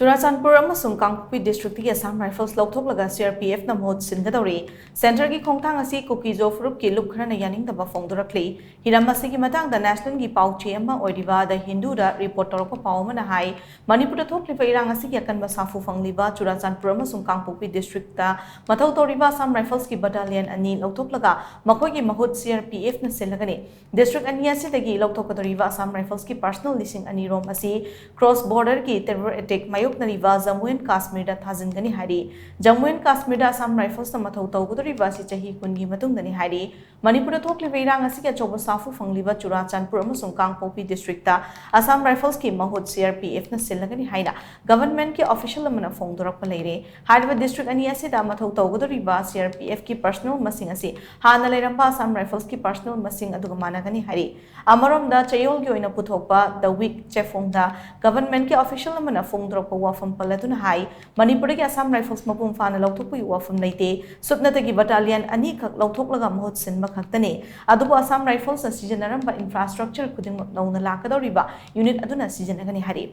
Churachandpur amasung Kangpokpi District ki Assam Rifles Louthoklaga Crpf na mahut shin-gadouri Center ki khongthang asi Kuki Zo Phurup ki khorana Yaningdaba Phongdorakli hiram asigi matangda national gi pauche ama oiriba da Hindu da report torokpa paw mana hai Manipuri thokliba irang asigi akanba safu fangliba Churachandpur amasung Kangpokpi District ta mathau toriba Assam Rifles ki battalion ani Louthoklaga makoi gi mahut Crpf na selagani District ani asidagi Louthokadoriba Assam Rifles ki personal lising ani rom asi cross border ki terror attack Nariva Jammu and Kashmir da Thazingani Hari, Jammu and Kashmir da Assam Rifles na Mathau Gudoriva si Chahi Kungi Matungani Hari, Manipuri Thokli Veirang Asika Choba Safu Fangliba Churachandpur amasung Kangpokpi District ta Assam Rifles ki mahut Crpf na silagani haina government ki official amana Phongdorakpa leire Haiba district ani asida Mathau Gudoriva Crpf ki personal masing asi hana leiramba Assam Rifles ki personal masing aduga managani hari Amarom da Chayol gi oina puthokpa the week chefongda government ki official amana Phongdorakpa wafam paladuna hai Manipuri ki Assam Rifles mapum fana lauthokpui wafam leite supnatagi battalion ani khak Louthoklaga mahut sinba khaktane adubu Assam Rifles na sijanaramba infrastructure kudingmak nauna lakadoriba unit aduna sijanagani hari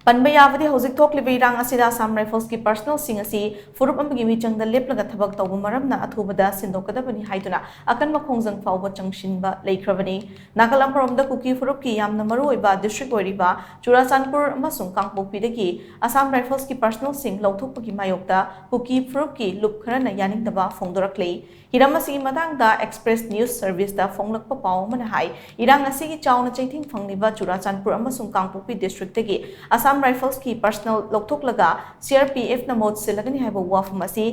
Panbayavadi Hosik Tokli Veirang Asida Assam Rifles ki personal sing asi Phurup amagi michang da leplaga thabak tawba maramna athubada sindokadabani haiduna akan makhongzang fawba changshinba leikrabani Nagalamparom da Kuki Phurup ki yamna maruoiba district oiriba Churachandpur amasung Kangpokpi dagi Assam Rifles ki personal sing Louthokpagi mayokta Kuki Phurup ki khorana Yaningdaba Phongdorakli hiram asigi matangda Express News Service da phonglakpa paw mana hai irang asigi chawna chaiting phangniba Churachandpur amasung Kangpokpi district dagi Assam Rifles ki personal Louthoklaga Crpf na mahut silagani haiba wafam asi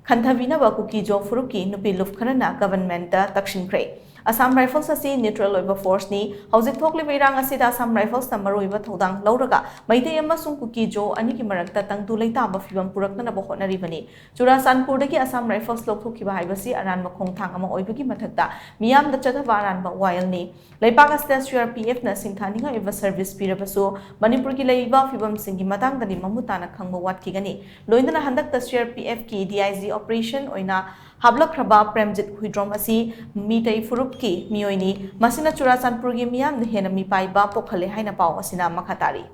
khanthavina Kuki Zo Phurup ki nupi khorana government da takshinkre Assam Rifles asi neutral oiba force ni hojik thokli veirang asida Assam Rifles na maruiba thodang lauraga maitei amasung Kuki Zo ani ki marakta tangtu leitaba fibam purakna ba honaribani Churachandpur dagi Assam Rifles lokthokiba haibasi aranba khongthang ama oibagi mathakta miyam da chathaba aranba wild ni leipak asida Crpf na singthaninga eva service pirabasu Manipur ki leiba fibam singi matang dani mamutana khangba watkigani loindana handak ta Crpf ki dig operation oina Hablak Kraba Premjit Huidrom asi Mitei Phurup ki Mioini Masina Churachandpur gi miyam hena mi paiba pokhale haina paw asina makhatari